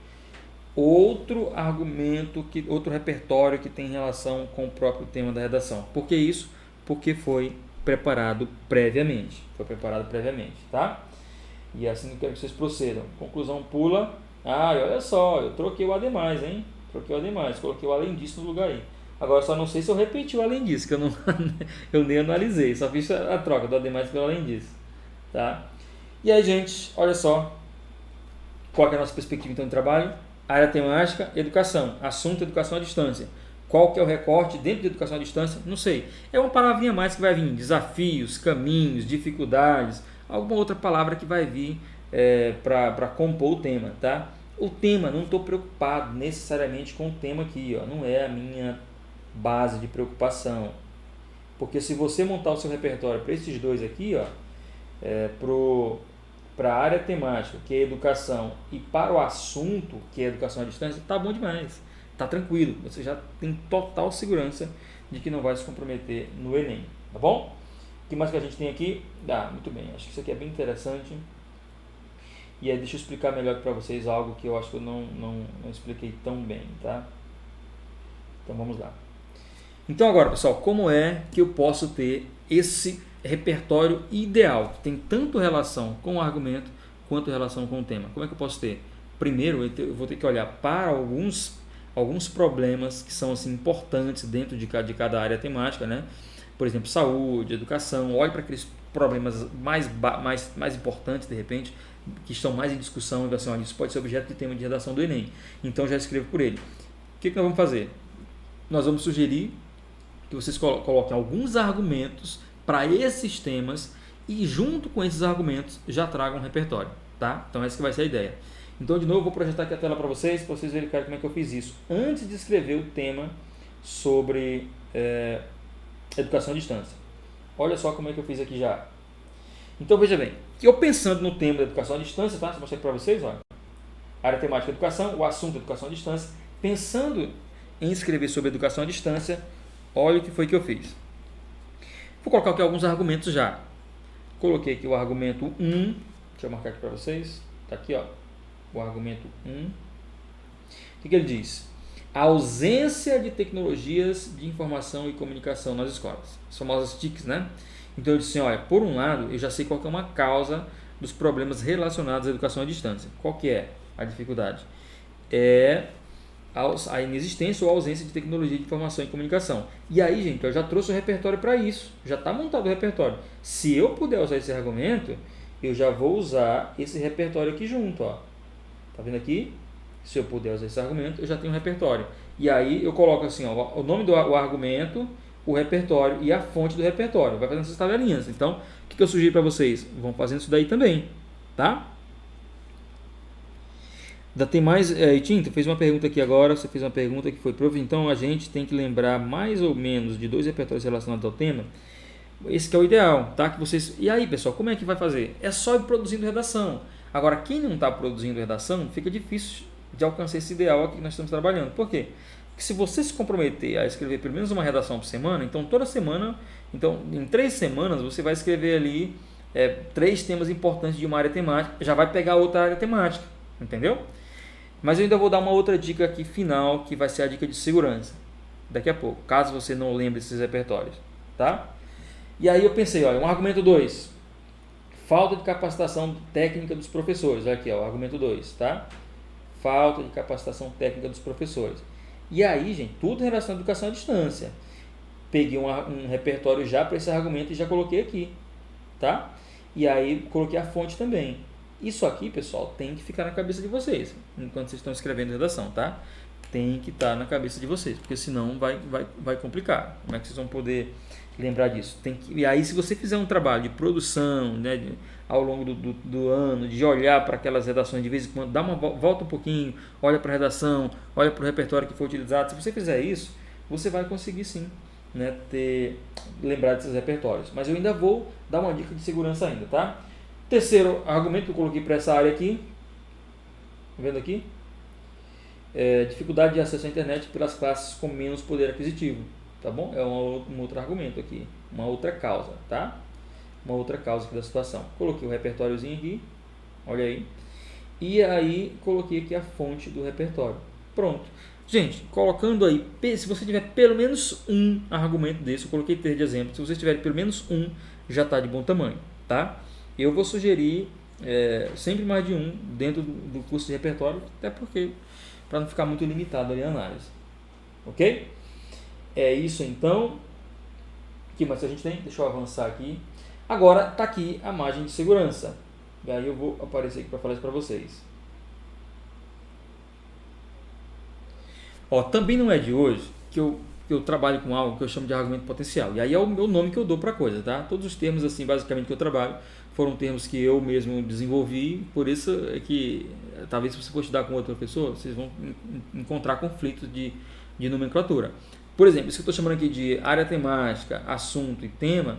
Outro argumento, outro repertório que tem relação com o próprio tema da redação. Por que isso? Porque foi preparado previamente. Tá? E é assim que eu quero que vocês procedam. Conclusão pula. Olha só, eu troquei o ademais, hein? Coloquei o além disso no lugar aí. Agora só não sei se eu repeti o além disso, que eu nem analisei. Só fiz a troca do ademais pelo além disso. Tá? E aí, gente, olha só. Qual que é a nossa perspectiva então de trabalho? Área temática, educação. Assunto, educação à distância. Qual que é o recorte dentro de educação à distância? Não sei. É uma palavrinha a mais que vai vir. Desafios, caminhos, dificuldades. Alguma outra palavra que vai vir para compor o tema, tá? O tema, não estou preocupado necessariamente com o tema aqui, ó, não é a minha base de preocupação. Porque se você montar o seu repertório para esses dois aqui, ó, para a área temática, que é educação, e para o assunto, que é educação à distância, tá bom demais. Tá tranquilo, você já tem total segurança de que não vai se comprometer no Enem, tá bom? O que mais que a gente tem aqui? Muito bem, acho que isso aqui é bem interessante. E aí deixa eu explicar melhor para vocês algo que eu acho que eu não expliquei tão bem, tá? Então vamos lá. Então agora, pessoal, como é que eu posso ter esse repertório ideal, que tem tanto relação com o argumento quanto relação com o tema? Como é que eu posso ter? Primeiro, eu vou ter que olhar para alguns problemas que são assim, importantes dentro de cada área temática, né? Por exemplo, saúde, educação. Olhe para aqueles problemas mais importantes, de repente, que estão mais em discussão em relação a isso. Pode ser objeto de tema de redação do Enem. Então, já escrevo por ele. O que nós vamos fazer? Nós vamos sugerir que vocês coloquem alguns argumentos para esses temas e, junto com esses argumentos, já tragam um repertório. Tá? Então, essa que vai ser a ideia. Então, de novo, vou projetar aqui a tela para vocês verificarem como é que eu fiz isso. Antes de escrever o tema sobre educação à distância. Olha só como é que eu fiz aqui já. Então veja bem, eu pensando no tema da educação à distância, tá? Vou mostrar para vocês, olha. Área temática educação, o assunto educação à distância, pensando em escrever sobre educação à distância, olha o que foi que eu fiz. Vou colocar aqui alguns argumentos já. Coloquei aqui o argumento 1, deixa eu marcar aqui para vocês, está aqui, ó, o argumento 1. O que ele diz? A ausência de tecnologias de informação e comunicação nas escolas, as famosas TICs, né? Então eu disse assim, olha, por um lado, eu já sei qual que é uma causa dos problemas relacionados à educação à distância. Qual que é a dificuldade? É a inexistência ou a ausência de tecnologia de informação e comunicação. E aí, gente, eu já trouxe o repertório para isso. Já está montado o repertório. Se eu puder usar esse argumento, eu já vou usar esse repertório aqui junto. Ó. Tá vendo aqui? Se eu puder usar esse argumento, eu já tenho um repertório. E aí eu coloco assim, ó, o nome do argumento, o repertório e a fonte do repertório. Vai fazendo essas tabelinhas. Então, o que eu sugiro para vocês? Vão fazendo isso daí também. Tá? Ainda tem mais, Itinto, fez uma pergunta aqui agora, você fez uma pergunta que foi, prof, então a gente tem que lembrar mais ou menos de 2 repertórios relacionados ao tema. Esse que é o ideal, tá? Que vocês... E aí, pessoal, como é que vai fazer? É só ir produzindo redação. Agora, quem não está produzindo redação, fica difícil de alcançar esse ideal aqui que nós estamos trabalhando. Por quê? Porque se você se comprometer a escrever pelo menos uma redação por semana, então toda semana, então em 3 semanas você vai escrever ali 3 temas importantes de uma área temática, já vai pegar outra área temática, entendeu? Mas eu ainda vou dar uma outra dica aqui final, que vai ser a dica de segurança, daqui a pouco, caso você não lembre esses repertórios, tá? E aí eu pensei, olha, um argumento 2, falta de capacitação técnica dos professores, olha aqui, ó, argumento 2, tá? Falta de capacitação técnica dos professores. E aí, gente, tudo em relação à educação à distância. Peguei um repertório já para esse argumento e já coloquei aqui, tá? E aí coloquei a fonte também. Isso aqui, pessoal, tem que ficar na cabeça de vocês, enquanto vocês estão escrevendo redação, tá? Tem que estar na cabeça de vocês, porque senão vai complicar. Como é que vocês vão poder lembrar disso? E aí, se você fizer um trabalho de produção, né, ao longo do ano, de olhar para aquelas redações de vez em quando, dá uma volta um pouquinho, olha para a redação, olha para o repertório que foi utilizado. Se você fizer isso, você vai conseguir sim, né, lembrar desses repertórios. Mas eu ainda vou dar uma dica de segurança ainda, tá? Terceiro argumento que eu coloquei para essa área aqui, tá vendo aqui? Dificuldade de acesso à internet pelas classes com menos poder aquisitivo, tá bom? É um outro argumento aqui, uma outra causa, tá? Uma outra causa aqui da situação. Coloquei o repertóriozinho aqui, olha aí, e aí coloquei aqui a fonte do repertório. Pronto. Gente, colocando aí, se você tiver pelo menos um argumento desse, eu coloquei 3 de exemplo, se você tiver pelo menos um, já está de bom tamanho, tá? Eu vou sugerir sempre mais de um dentro do curso de repertório, até porque, para não ficar muito limitado ali a análise. Ok? É isso então. O que mais a gente tem? Deixa eu avançar aqui. Agora está aqui a margem de segurança. E aí eu vou aparecer aqui para falar isso para vocês. Ó, também não é de hoje que eu trabalho com algo que eu chamo de argumento potencial. E aí é o meu nome que eu dou para a coisa, tá? Todos os termos, assim, basicamente, que eu trabalho foram termos que eu mesmo desenvolvi. Por isso é que, talvez, se você for estudar com outro professor, vocês vão encontrar conflitos de nomenclatura. Por exemplo, isso que eu estou chamando aqui de área temática, assunto e tema,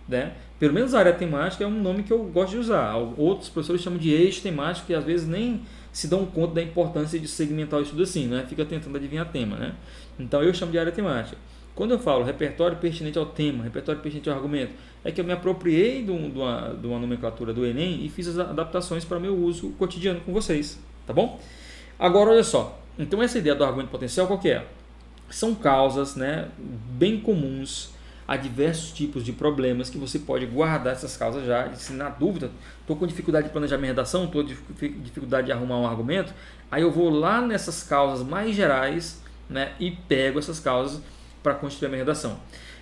né? Pelo menos a área temática é um nome que eu gosto de usar. Outros professores chamam de eixo temático, que às vezes nem se dão conta da importância de segmentar o estudo assim, né? Fica tentando adivinhar tema, né? Então eu chamo de área temática. Quando eu falo repertório pertinente ao tema, repertório pertinente ao argumento, é que eu me apropriei de uma nomenclatura do Enem e fiz as adaptações para o meu uso cotidiano com vocês, tá bom? Agora, olha só. Então essa ideia do argumento potencial qual que é? São causas, né, bem comuns a diversos tipos de problemas que você pode guardar essas causas já. Se na dúvida, estou com dificuldade de planejar minha redação, estou com dificuldade de arrumar um argumento, aí eu vou lá nessas causas mais gerais, né, e pego essas causas para construir a minha redação.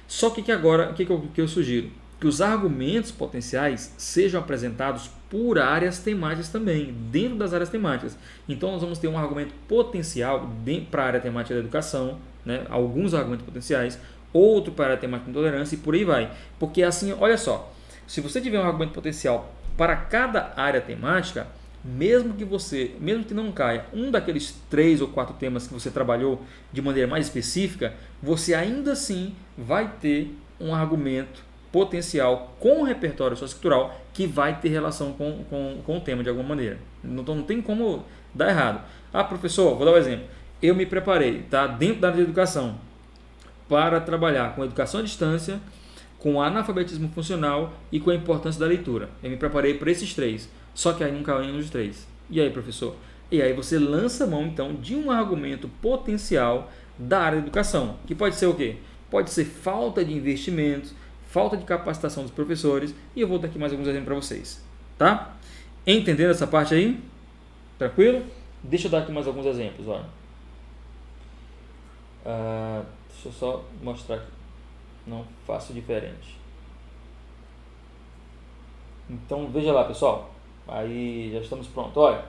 Só que agora, o que eu sugiro? Que os argumentos potenciais sejam apresentados por áreas temáticas também, dentro das áreas temáticas. Então nós vamos ter um argumento potencial para a área temática da educação, né, alguns argumentos potenciais, outro para a temática de intolerância e por aí vai. Porque assim, olha só, se você tiver um argumento potencial para cada área temática, mesmo que não caia um daqueles 3 ou 4 temas que você trabalhou de maneira mais específica, você ainda assim vai ter um argumento potencial com o repertório sociocultural que vai ter relação com o tema de alguma maneira. Então não tem como dar errado. Ah, professor, vou dar um exemplo. Eu me preparei, tá, dentro da área de educação para trabalhar com educação à distância, com analfabetismo funcional e com a importância da leitura. Eu me preparei para esses 3, só que aí não caiu nenhum dos 3. E aí, professor? E aí você lança a mão, então, de um argumento potencial da área de educação, que pode ser o quê? Pode ser falta de investimentos, falta de capacitação dos professores, e eu vou dar aqui mais alguns exemplos para vocês, tá? Entendendo essa parte aí? Tranquilo? Deixa eu dar aqui mais alguns exemplos, olha. Deixa eu só mostrar aqui. Não faço diferente. Então, veja lá, pessoal. Aí, já estamos prontos. Olha.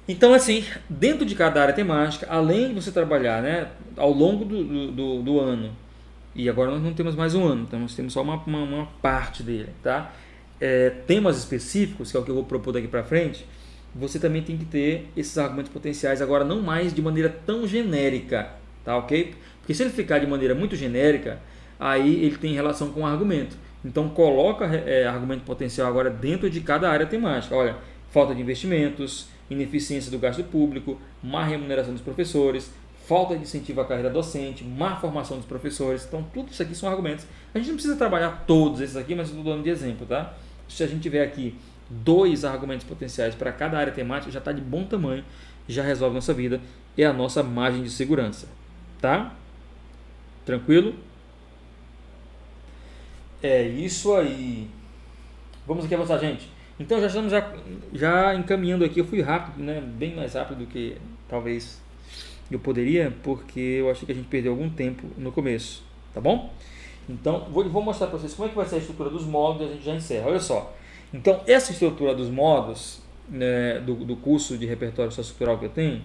Então, assim, dentro de cada área temática, além de você trabalhar, né, ao longo do ano, e agora nós não temos mais um ano, então nós temos só uma parte dele, tá? Temas específicos, que é o que eu vou propor daqui para frente, você também tem que ter esses argumentos potenciais, agora não mais de maneira tão genérica, tá, ok? Porque se ele ficar de maneira muito genérica, aí ele tem relação com o argumento. Então, coloca argumento potencial agora dentro de cada área temática. Olha, falta de investimentos, ineficiência do gasto público, má remuneração dos professores, falta de incentivo à carreira docente, má formação dos professores. Então, tudo isso aqui são argumentos. A gente não precisa trabalhar todos esses aqui, mas eu estou dando de exemplo, tá? Se a gente tiver aqui 2 argumentos potenciais para cada área temática, já está de bom tamanho, já resolve nossa vida, é a nossa margem de segurança, tá? Tranquilo? É isso aí. Vamos aqui avançar, gente. Então já estamos já encaminhando aqui. Eu fui rápido, né? Bem mais rápido do que talvez eu poderia, porque eu achei que a gente perdeu algum tempo no começo, tá bom? Então vou mostrar para vocês como é que vai ser a estrutura dos módulos e a gente já encerra. Olha só. Então essa estrutura dos módulos, né, do curso de repertório sociocultural que eu tenho,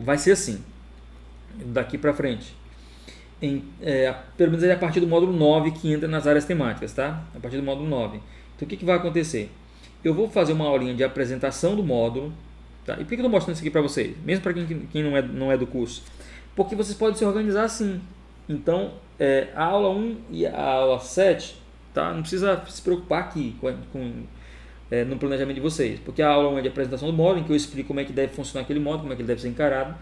vai ser assim, daqui para frente. Pelo menos a partir do módulo 9 que entra nas áreas temáticas, tá? A partir do módulo 9. Então o que vai acontecer? Eu vou fazer uma aulinha de apresentação do módulo, tá? E por que eu estou mostrando isso aqui para vocês? Mesmo para quem não é do curso. Porque vocês podem se organizar assim. Então, a aula 1 e a aula 7, tá? Não precisa se preocupar aqui no planejamento de vocês. Porque a aula 1 é de apresentação do módulo, em que eu explico como é que deve funcionar aquele módulo, como é que ele deve ser encarado.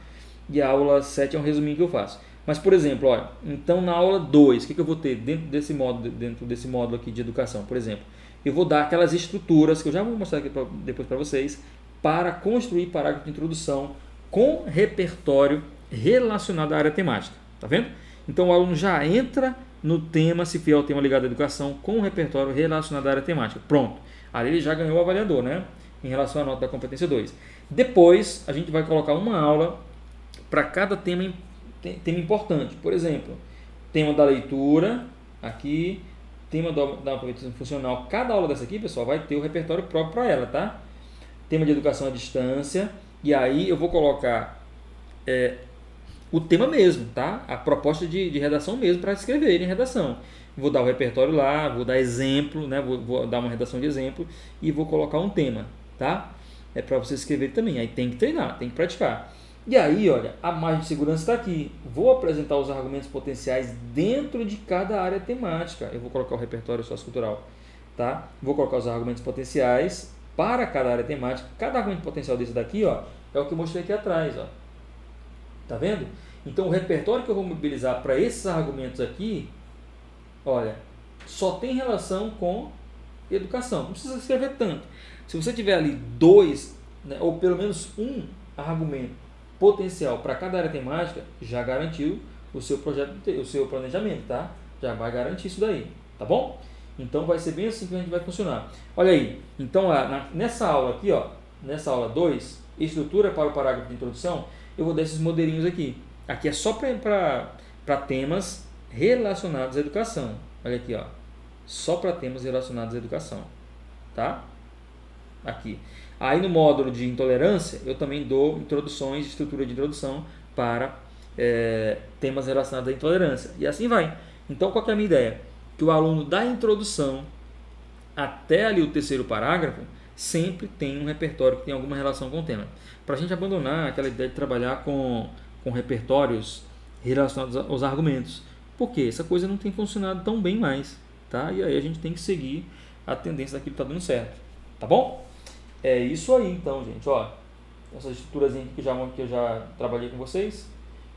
E a aula 7 é um resuminho que eu faço. Mas, por exemplo, olha, então na aula 2, o que eu vou ter dentro desse módulo aqui de educação, por exemplo? Eu vou dar aquelas estruturas, que eu já vou mostrar aqui depois para vocês, para construir parágrafo de introdução com repertório relacionado à área temática. Tá vendo? Então o aluno já entra no tema, se for o tema ligado à educação, com o repertório relacionado à área temática. Pronto. Ali ele já ganhou o avaliador, né? Em relação à nota da competência 2. Depois, a gente vai colocar uma aula para cada tema importante. Por exemplo, tema da leitura, aqui, tema da alfabetismo funcional. Cada aula dessa aqui, pessoal, vai ter o repertório próprio para ela, tá? Tema de educação à distância, e aí eu vou colocar o tema mesmo, tá? A proposta de redação mesmo para escrever em redação. Vou dar o repertório lá, vou dar exemplo, né? Vou dar uma redação de exemplo e vou colocar um tema, tá? É para você escrever também. Aí tem que treinar, tem que praticar. E aí, olha, a margem de segurança está aqui. Vou apresentar os argumentos potenciais dentro de cada área temática. Eu vou colocar o repertório sociocultural, tá? Vou colocar os argumentos potenciais para cada área temática. Cada argumento potencial desse daqui, ó, é o que eu mostrei aqui atrás, ó. Tá vendo? Então, o repertório que eu vou mobilizar para esses argumentos aqui, olha, só tem relação com educação. Não precisa escrever tanto. Se você tiver ali 2, né, ou pelo menos um argumento potencial para cada área temática, já garantiu o seu projeto, o seu planejamento, tá? Já vai garantir isso daí, tá bom? Então vai ser bem assim que a gente vai funcionar. Olha aí, então nessa aula aqui, ó, nessa aula 2, estrutura para o parágrafo de introdução, eu vou dar esses modelinhos aqui. Aqui é só para temas relacionados à educação. Olha aqui, ó, só para temas relacionados à educação, tá? Aqui. Aí no módulo de intolerância, eu também dou introduções, estrutura de introdução para temas relacionados à intolerância. E assim vai. Então, qual que é a minha ideia? Que o aluno da introdução até ali o 3º parágrafo sempre tem um repertório que tem alguma relação com o tema. Para a gente abandonar aquela ideia de trabalhar com repertórios relacionados aos argumentos. Porque essa coisa não tem funcionado tão bem mais. tá? E aí a gente tem que seguir a tendência daquilo que está dando certo, tá bom? É isso aí então, gente, ó, essa estruturazinha aqui que eu já trabalhei com vocês.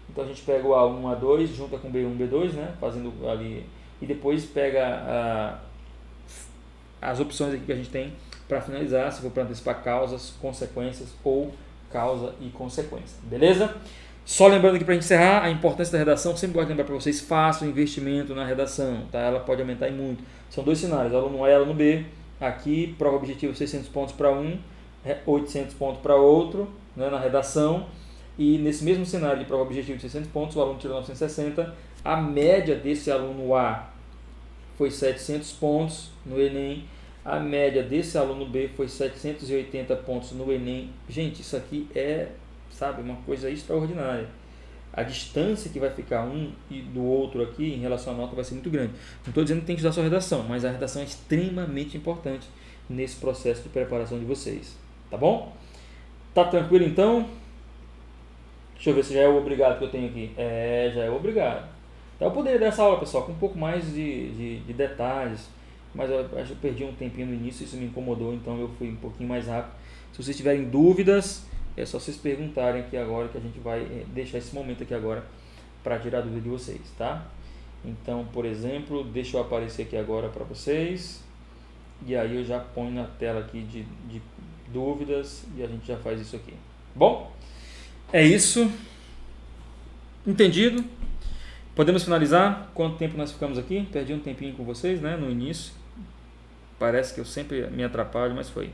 Então a gente pega o A1, A2, junta com B1, B2, né, fazendo ali, e depois pega as opções aqui que a gente tem para finalizar, se for para antecipar causas, consequências ou causa e consequência, beleza? Só lembrando aqui para encerrar, a importância da redação, sempre gosto de lembrar para vocês, façam investimento na redação, tá? Ela pode aumentar e muito. São dois cenários, aluno A e aluno B. Aqui, prova objetiva 600 pontos para um, 800 pontos para outro, né, na redação. E nesse mesmo cenário de prova objetiva de 600 pontos, o aluno tirou 960. A média desse aluno A foi 700 pontos no Enem. A média desse aluno B foi 780 pontos no Enem. Gente, isso aqui é, sabe, uma coisa extraordinária. A distância que vai ficar um e do outro aqui em relação à nota vai ser muito grande. Não estou dizendo que tem que estudar sua redação, mas a redação é extremamente importante nesse processo de preparação de vocês. Tá bom? Tá tranquilo então? Deixa eu ver se já é o obrigado que eu tenho aqui. Já é o obrigado. Então eu poderia dar essa aula, pessoal, com um pouco mais de detalhes, mas eu acho que eu perdi um tempinho no início, isso me incomodou, então eu fui um pouquinho mais rápido. Se vocês tiverem dúvidas, é só vocês perguntarem aqui agora, que a gente vai deixar esse momento aqui agora para tirar a dúvida de vocês, tá? Então, por exemplo, deixa eu aparecer aqui agora para vocês, e aí eu já ponho na tela aqui de dúvidas, e a gente já faz isso aqui. Bom, é isso. Entendido? Podemos finalizar? Quanto tempo nós ficamos aqui? Perdi um tempinho com vocês, né, no início. Parece que eu sempre me atrapalho, mas foi.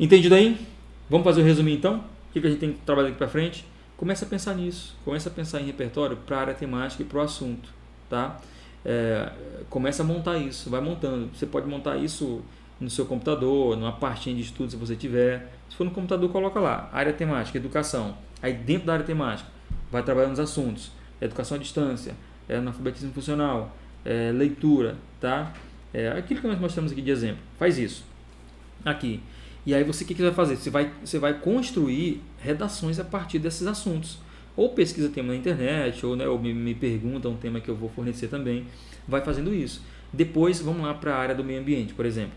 Entendido aí? Vamos fazer o resuminho então? O que a gente tem que trabalhar aqui para frente? Começa a pensar nisso. Começa a pensar em repertório para a área temática e para o assunto, tá? Começa a montar isso, vai montando. Você pode montar isso no seu computador, numa pastinha de estudo se você tiver. Se for no computador, coloca lá, área temática, educação. Aí dentro da área temática, vai trabalhando nos assuntos. Educação à distância, analfabetismo funcional, leitura, tá? Aquilo que nós mostramos aqui de exemplo. Faz isso. Aqui. E aí o que você vai fazer? Você vai construir redações a partir desses assuntos. Ou pesquisa tema na internet, ou me pergunta um tema que eu vou fornecer também. Vai fazendo isso. Depois, vamos lá para a área do meio ambiente, por exemplo.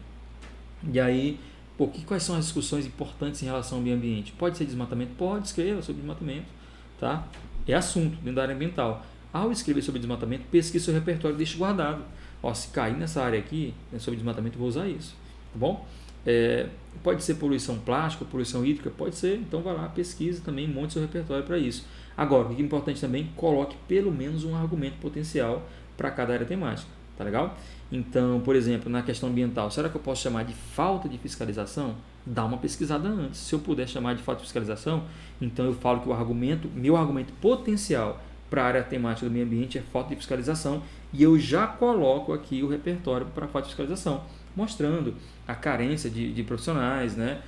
E aí, quais são as discussões importantes em relação ao meio ambiente? Pode ser desmatamento? Pode, escreva sobre desmatamento, tá? É assunto dentro da área ambiental. Ao escrever sobre desmatamento, pesquise seu repertório e deixe guardado. Se cair nessa área aqui, sobre desmatamento, eu vou usar isso, tá bom? Pode ser poluição plástica, poluição hídrica, pode ser, então vai lá, pesquisa também, monte seu repertório para isso. Agora, o que é importante também, coloque pelo menos um argumento potencial para cada área temática, tá legal? Então, por exemplo, na questão ambiental, será que eu posso chamar de falta de fiscalização? Dá uma pesquisada antes. Se eu puder chamar de falta de fiscalização, então eu falo que meu argumento potencial para a área temática do meio ambiente é falta de fiscalização, e eu já coloco aqui o repertório para falta de fiscalização, mostrando a carência de profissionais, né,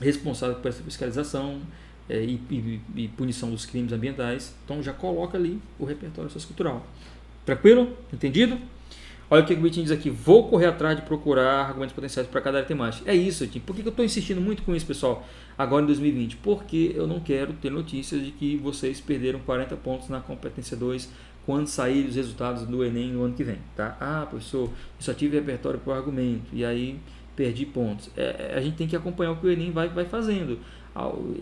responsáveis por essa fiscalização e punição dos crimes ambientais. Então já coloca ali o repertório sociocultural. Tranquilo? Entendido? Olha o que o Vitinho diz aqui. Vou correr atrás de procurar argumentos potenciais para cada área temática. É isso, Vitinho. Por que eu estou insistindo muito com isso, pessoal, agora em 2020? Porque eu não quero ter notícias de que vocês perderam 40 pontos na competência 2 quando saírem os resultados do Enem no ano que vem, tá? Professor, eu só tive repertório para o argumento e aí perdi pontos. A gente tem que acompanhar o que o Enem vai fazendo.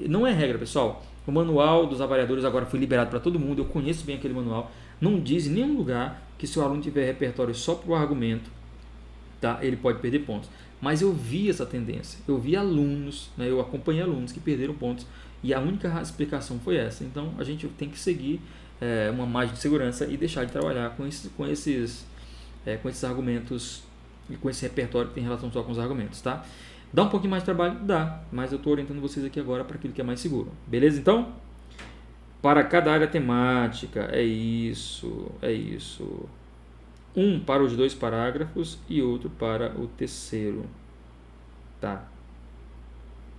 Não é regra, pessoal. O manual dos avaliadores agora foi liberado para todo mundo. Eu conheço bem aquele manual. Não diz em nenhum lugar que se o aluno tiver repertório só para o argumento, tá, ele pode perder pontos. Mas eu vi essa tendência. Eu vi alunos, né, eu acompanhei alunos que perderam pontos e a única explicação foi essa. Então a gente tem que seguir uma margem de segurança e deixar de trabalhar com esses argumentos e com esse repertório que tem relação só com os argumentos, tá? Dá um pouquinho mais de trabalho? Dá, mas eu estou orientando vocês aqui agora para aquilo que é mais seguro. Beleza, então? Para cada área temática, é isso. Um para os 2 parágrafos e outro para o terceiro. Tá.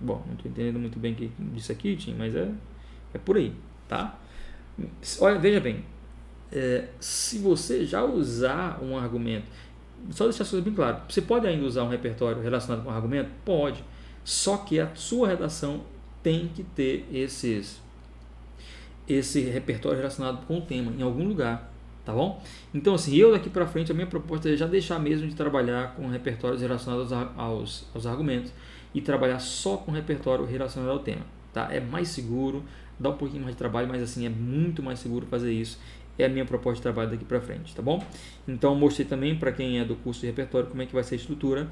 Bom, não estou entendendo muito bem o que disse aqui, Tim, mas é por aí, tá? Olha, veja bem, se você já usar um argumento, só deixar as coisas bem claras, você pode ainda usar um repertório relacionado com um argumento? Pode, só que a sua redação tem que ter esse repertório relacionado com o tema em algum lugar, tá bom? Então assim, eu daqui para frente a minha proposta é já deixar mesmo de trabalhar com repertórios relacionados aos argumentos e trabalhar só com repertório relacionado ao tema, tá? É mais seguro, dá um pouquinho mais de trabalho, mas assim é muito mais seguro fazer isso. É a minha proposta de trabalho daqui para frente, tá bom? Então mostrei também para quem é do curso de repertório como é que vai ser a estrutura.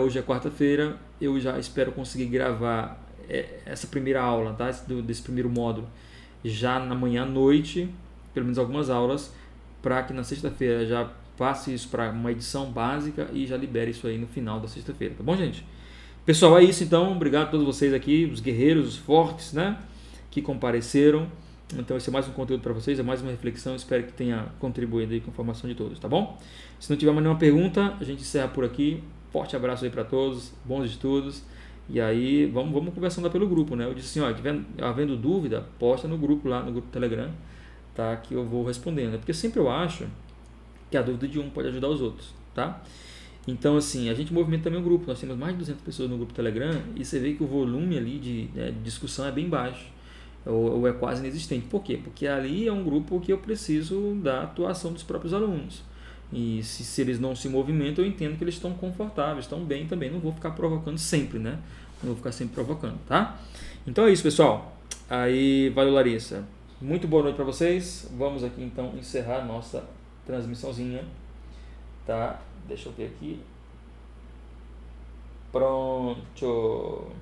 Hoje é quarta-feira, eu já espero conseguir gravar essa primeira aula, tá? Desse primeiro módulo já na manhã à noite, pelo menos algumas aulas, para que na sexta-feira já passe isso para uma edição básica e já libere isso aí no final da sexta-feira, tá bom, gente? Pessoal, é isso então. Obrigado a todos vocês aqui, os guerreiros, os fortes, né? Que compareceram. Então esse é mais um conteúdo para vocês, é mais uma reflexão, espero que tenha contribuído aí com a informação de todos, tá bom? Se não tiver mais nenhuma pergunta, a gente encerra por aqui. Forte abraço aí para todos, bons estudos, e aí vamos conversando lá pelo grupo, né? Eu disse assim, ó, havendo dúvida, posta no grupo lá, no grupo Telegram, tá? Que eu vou respondendo, porque sempre eu acho que a dúvida de um pode ajudar os outros, tá? Então assim, a gente movimenta também o grupo, nós temos mais de 200 pessoas no grupo Telegram, e você vê que o volume ali de discussão é bem baixo, ou é quase inexistente. Por quê? Porque ali é um grupo que eu preciso da atuação dos próprios alunos. E se eles não se movimentam, eu entendo que eles estão confortáveis, estão bem também. Não vou ficar provocando sempre, né? Não vou ficar sempre provocando, tá? Então é isso, pessoal. Aí, valeu, Larissa. Muito boa noite para vocês. Vamos aqui, então, encerrar nossa transmissãozinha, tá? Deixa eu ver aqui. Pronto.